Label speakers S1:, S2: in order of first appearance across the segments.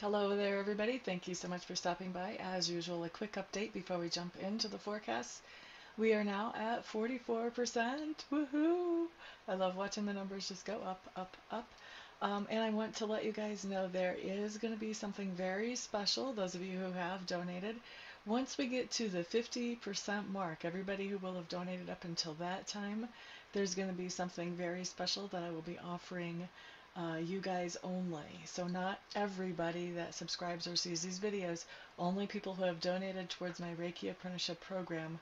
S1: Hello there, everybody. Thank you so much for stopping by. As usual, a quick update before we jump into the forecast. We are now at 44%. Woohoo! I love watching the numbers just go up, up, up. And I want to let you guys know there is going to be something very special, those of you who have donated. Once we get to the 50% mark, everybody who will have donated up until that time, there's going to be something very special that I will be offering you guys only. So not everybody that subscribes or sees these videos, only people who have donated towards my Reiki Apprenticeship Program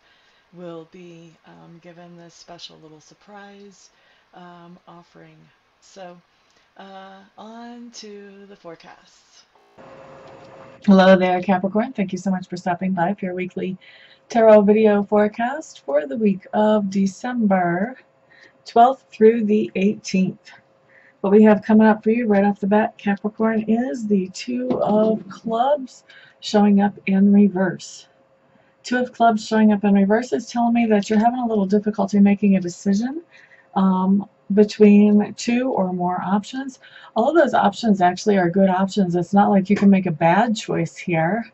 S1: will be given this special little surprise offering. So on to the forecasts.
S2: Hello there, Capricorn. Thank you so much for stopping by for your weekly tarot video forecast for the week of December 12th through the 18th. What we have coming up for you right off the bat, Capricorn, is the Two of Clubs showing up in reverse. Two of Clubs showing up in reverse is telling me that you're having a little difficulty making a decision between two or more options. All of those options actually are good options. It's not like you can make a bad choice here.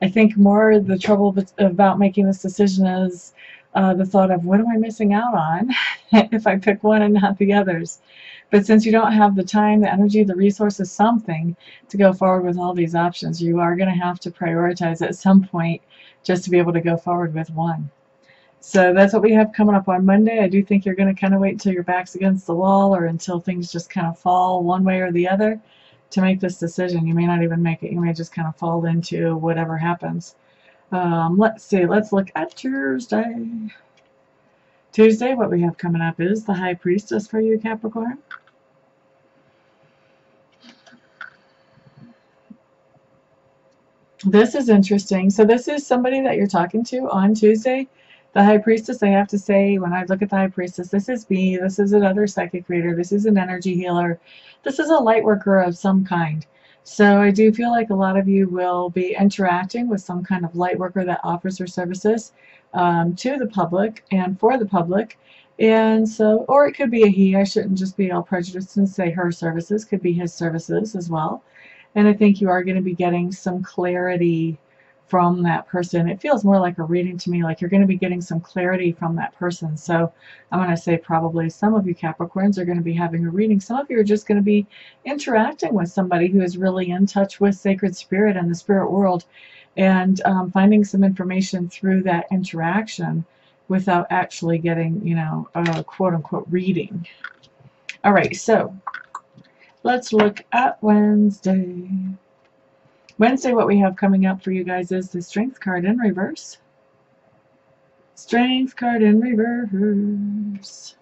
S2: I think more the trouble about making this decision is the thought of what am I missing out on if I pick one and not the others. But since you don't have the time, the energy, the resources, something to go forward with all these options, you are going to have to prioritize at some point just to be able to go forward with one. So that's what we have coming up on Monday. I do think you're going to kind of wait until your back's against the wall or until things just kind of fall one way or the other to make this decision. You may not even make it. You may just kind of fall into whatever happens. Let's see. Let's look at Tuesday. Tuesday, what we have coming up is the High Priestess for you, Capricorn. This is interesting. So this is somebody that you're talking to on Tuesday. The High Priestess, I have to say, when I look at the High Priestess, this is me. This is another psychic reader. This is an energy healer. This is a light worker of some kind. So I do feel like a lot of you will be interacting with some kind of light worker that offers her services to the public and for the public. And so, or it could be a he. I shouldn't just be all prejudiced and say her services. Could be his services as well. And I think you are going to be getting some clarity from that person. It feels more like a reading to me, like you're going to be getting some clarity from that person. So I'm going to say probably some of you Capricorns are going to be having a reading. Some of you are just going to be interacting with somebody who is really in touch with sacred spirit and the spirit world and finding some information through that interaction without actually getting, a quote unquote reading. All right, so let's look at Wednesday. Wednesday, what we have coming up for you guys is the Strength card in reverse. Strength card in reverse.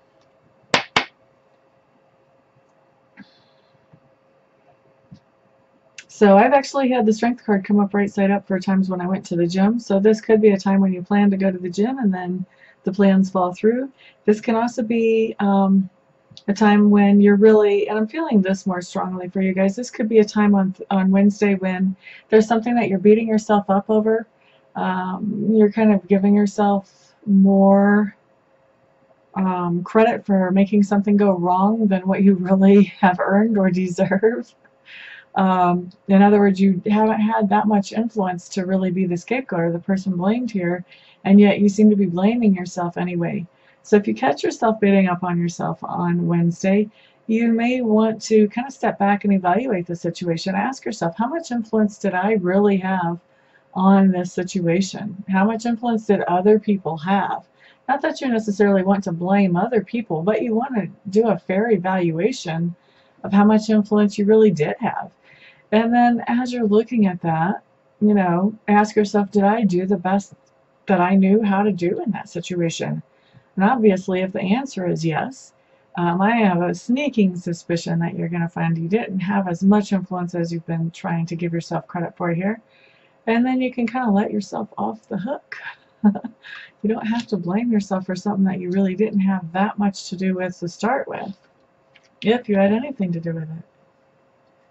S2: So I've actually had the Strength card come up right side up for times when I went to the gym. So this could be a time when you plan to go to the gym and then the plans fall through. This can also be a time when you're really, and I'm feeling this more strongly for you guys, this could be a time on Wednesday when there's something that you're beating yourself up over. You're kind of giving yourself more credit for making something go wrong than what you really have earned or deserve. In other words, you haven't had that much influence to really be the scapegoat or the person blamed here, and yet you seem to be blaming yourself anyway. So if you catch yourself beating up on yourself on Wednesday, you may want to kind of step back and evaluate the situation. Ask yourself, how much influence did I really have on this situation? How much influence did other people have? Not that you necessarily want to blame other people, but you want to do a fair evaluation of how much influence you really did have. And then as you're looking at that, ask yourself, did I do the best that I knew how to do in that situation? And obviously, if the answer is yes, I have a sneaking suspicion that you're going to find you didn't have as much influence as you've been trying to give yourself credit for here. And then you can kind of let yourself off the hook. You don't have to blame yourself for something that you really didn't have that much to do with to start with, if you had anything to do with it.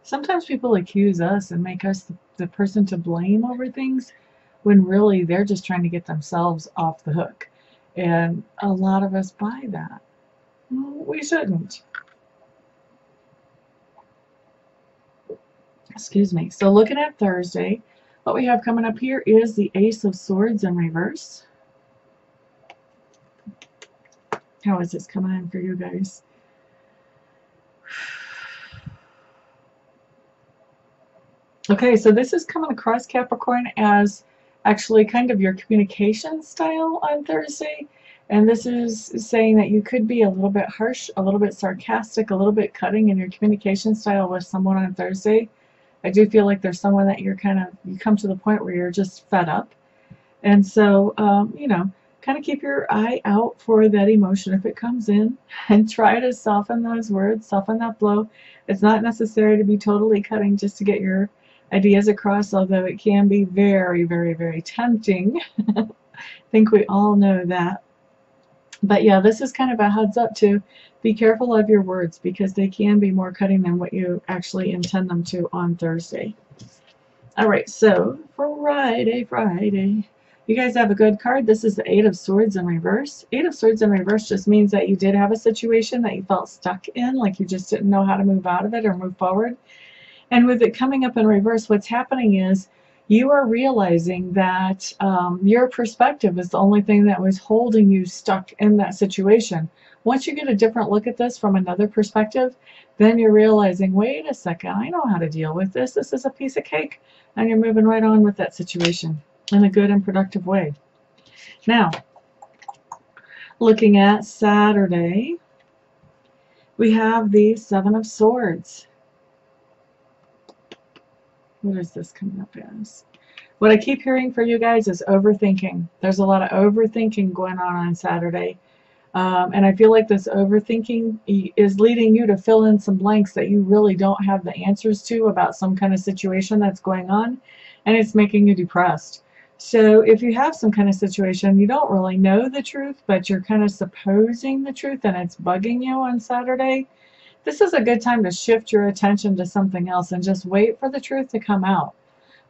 S2: Sometimes people accuse us and make us the person to blame over things when really they're just trying to get themselves off the hook. And a lot of us buy that. We shouldn't. Excuse me. So looking at Thursday, what we have coming up here is the Ace of Swords in reverse. How is this coming in for you guys? Okay, so this is coming across Capricorn as actually kind of your communication style on Thursday. And this is saying that you could be a little bit harsh, a little bit sarcastic, a little bit cutting in your communication style with someone on Thursday. I do feel like there's someone that you come to the point where you're just fed up. And so, kind of keep your eye out for that emotion if it comes in and try to soften those words, soften that blow. It's not necessary to be totally cutting just to get your ideas across, although it can be very, very, very tempting. I think we all know that. But yeah, this is kind of a heads up to be careful of your words because they can be more cutting than what you actually intend them to on Thursday. All right, so Friday. You guys have a good card. This is the Eight of Swords in reverse. Eight of Swords in reverse just means that you did have a situation that you felt stuck in, like you just didn't know how to move out of it or move forward. And with it coming up in reverse, what's happening is you are realizing that your perspective is the only thing that was holding you stuck in that situation. Once you get a different look at this from another perspective, then you're realizing, wait a second, I know how to deal with this. This is a piece of cake. And you're moving right on with that situation in a good and productive way. Now, looking at Saturday, we have the Seven of Swords. What is this coming up as? What I keep hearing for you guys is overthinking. There's a lot of overthinking going on Saturday. And I feel like this overthinking is leading you to fill in some blanks that you really don't have the answers to about some kind of situation that's going on, and it's making you depressed. So if you have some kind of situation, you don't really know the truth, but you're kind of supposing the truth and it's bugging you on Saturday, this is a good time to shift your attention to something else and just wait for the truth to come out.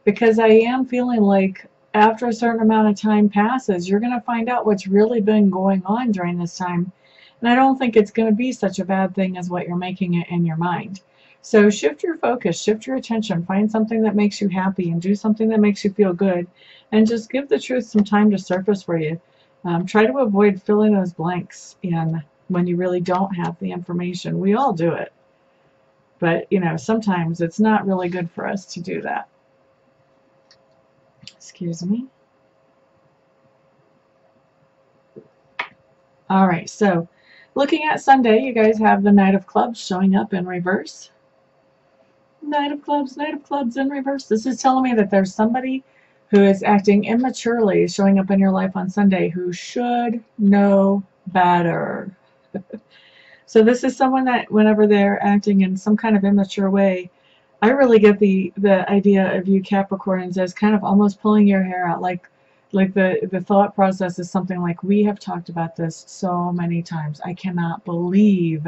S2: Because I am feeling like after a certain amount of time passes, you're going to find out what's really been going on during this time. And I don't think it's going to be such a bad thing as what you're making it in your mind. So shift your focus, shift your attention, find something that makes you happy and do something that makes you feel good. And just give the truth some time to surface for you. Try to avoid filling those blanks in when you really don't have the information. We all do it. But, sometimes it's not really good for us to do that. Excuse me. All right, so looking at Sunday, you guys have the Knight of Clubs showing up in reverse. Knight of Clubs in reverse. This is telling me that there's somebody who is acting immaturely showing up in your life on Sunday who should know better. So this is someone that whenever they're acting in some kind of immature way, I really get the idea of you Capricorns as kind of almost pulling your hair out, like the thought process is something like, we have talked about this so many times. I cannot believe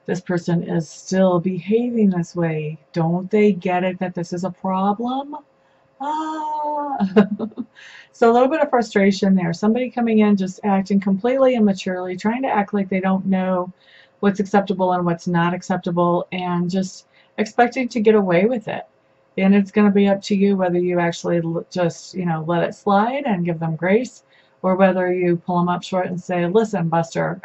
S2: this person is still behaving this way. Don't they get it that this is a problem? Ah. So a little bit of frustration there. Somebody coming in just acting completely immaturely, trying to act like they don't know what's acceptable and what's not acceptable, and just expecting to get away with it. And it's going to be up to you whether you actually just, let it slide and give them grace, or whether you pull them up short and say, listen, Buster,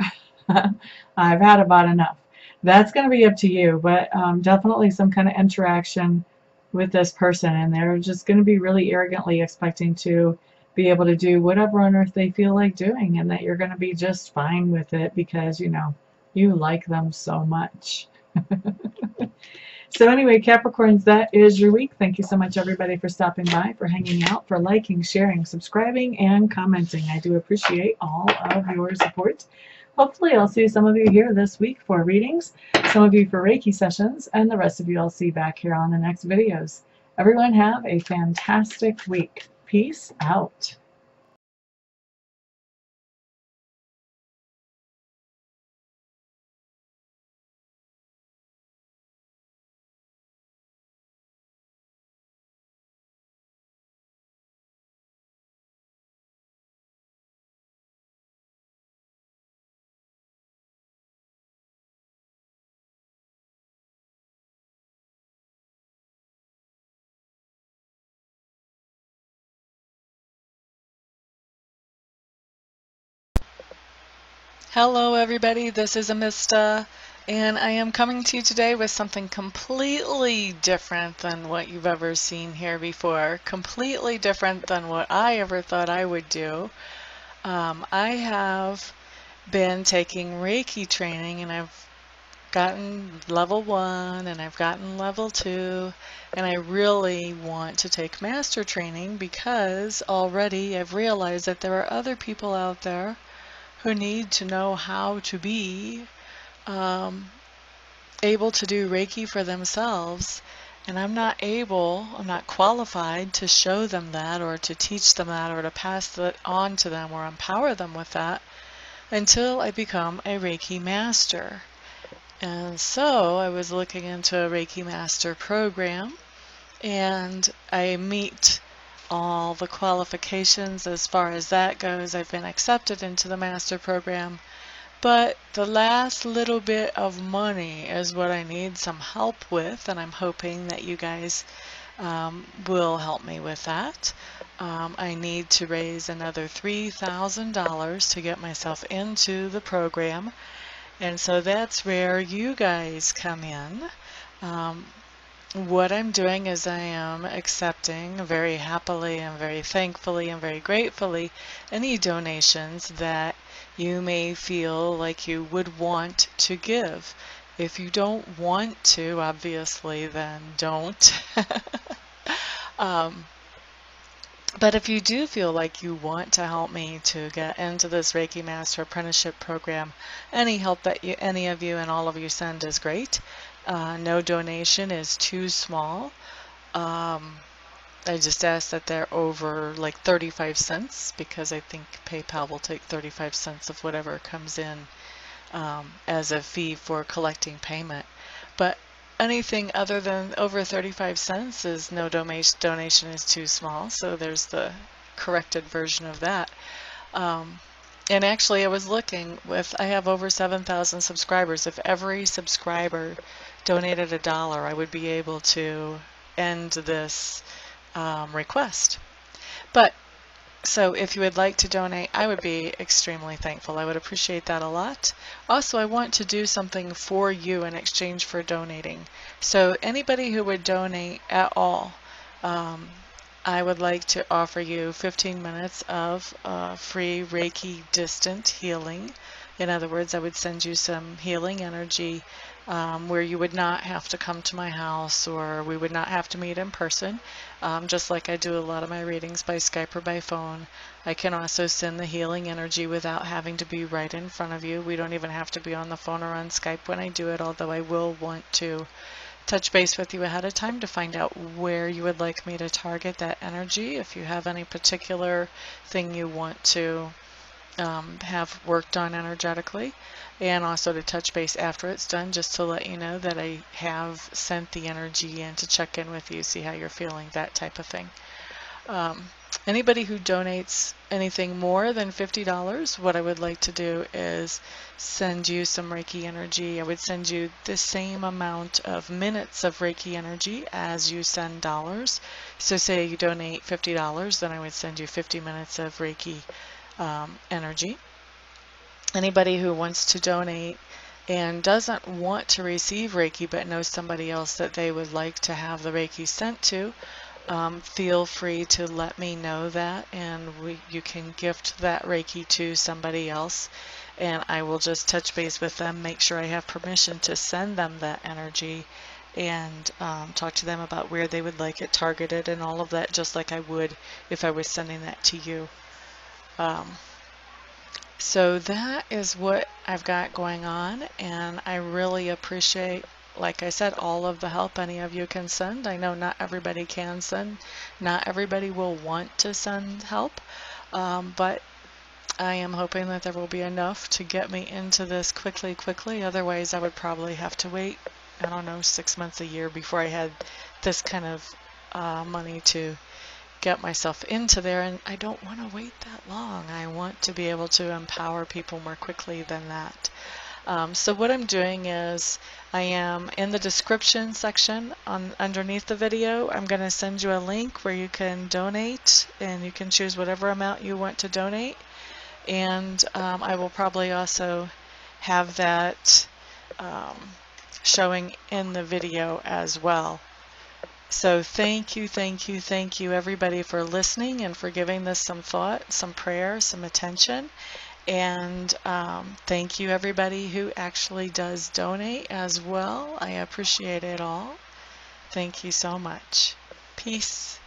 S2: I've had about enough. That's going to be up to you, but definitely some kind of interaction with this person, and they're just going to be really arrogantly expecting to be able to do whatever on earth they feel like doing, and that you're going to be just fine with it because, you like them so much. So anyway, Capricorns, that is your week. Thank you so much, everybody, for stopping by, for hanging out, for liking, sharing, subscribing, and commenting. I do appreciate all of your support. Hopefully, I'll see some of you here this week for readings, some of you for Reiki sessions, and the rest of you I'll see back here on the next videos. Everyone have a fantastic week. Peace out.
S1: Hello everybody, this is Amista, and I am coming to you today with something completely different than what you've ever seen here before, completely different than what I ever thought I would do. I have been taking Reiki training, and I've gotten level 1 and I've gotten level 2, and I really want to take master training because already I've realized that there are other people out there who need to know how to be able to do Reiki for themselves, and I'm not qualified to show them that or to teach them that or to pass that on to them or empower them with that until I become a Reiki Master. And so I was looking into a Reiki Master Program, and I meet all the qualifications as far as that goes. I've been accepted into the Master Program, but the last little bit of money is what I need some help with, and I'm hoping that you guys will help me with that. I need to raise another $3,000 to get myself into the program, and so that's where you guys come in. What I'm doing is I am accepting very happily and very thankfully and very gratefully any donations that you may feel like you would want to give. If you don't want to, obviously, then don't. But if you do feel like you want to help me to get into this Reiki Master Apprenticeship Program, any help that any of you and all of you send is great. No donation is too small. I just ask that they're over like 35 cents because I think PayPal will take 35 cents of whatever comes in as a fee for collecting payment. But anything other than over 35 cents is no donation is too small. So there's the corrected version of that. And actually, I was looking I have over 7,000 subscribers. If every subscriber donated $1, I would be able to end this request. But so if you would like to donate, I would be extremely thankful. I would appreciate that a lot. Also, I want to do something for you in exchange for donating. So anybody who would donate at all, I would like to offer you 15 minutes of free Reiki distant healing. In other words, I would send you some healing energy where you would not have to come to my house, or we would not have to meet in person, just like I do a lot of my readings by Skype or by phone. I can also send the healing energy without having to be right in front of you. We don't even have to be on the phone or on Skype when I do it, although I will want to touch base with you ahead of time to find out where you would like me to target that energy. If you have any particular thing you want to have worked on energetically, and also to touch base after it's done just to let you know that I have sent the energy in to check in with you, see how you're feeling, that type of thing. Anybody who donates anything more than $50, what I would like to do is send you some Reiki energy. I would send you the same amount of minutes of Reiki energy as you send dollars. So say you donate $50, then I would send you 50 minutes of Reiki energy. Anybody who wants to donate and doesn't want to receive Reiki but knows somebody else that they would like to have the Reiki sent to, feel free to let me know that, and you can gift that Reiki to somebody else, and I will just touch base with them, make sure I have permission to send them that energy, and talk to them about where they would like it targeted and all of that, just like I would if I was sending that to you. So that is what I've got going on, and I really appreciate, like I said, all of the help any of you can send. I know not everybody can send, not everybody will want to send help, but I am hoping that there will be enough to get me into this quickly. Otherwise, I would probably have to wait, I don't know, 6 months, a year before I had this kind of money to get myself into there, and I don't want to wait that long. I want to be able to empower people more quickly than that. So what I'm doing is I am in the description section underneath the video. I'm going to send you a link where you can donate, and you can choose whatever amount you want to donate. and I will probably also have that showing in the video as well. So thank you everybody for listening and for giving this some thought, some prayer, some attention. And thank you everybody who actually does donate as well. I appreciate it all. Thank you so much. Peace.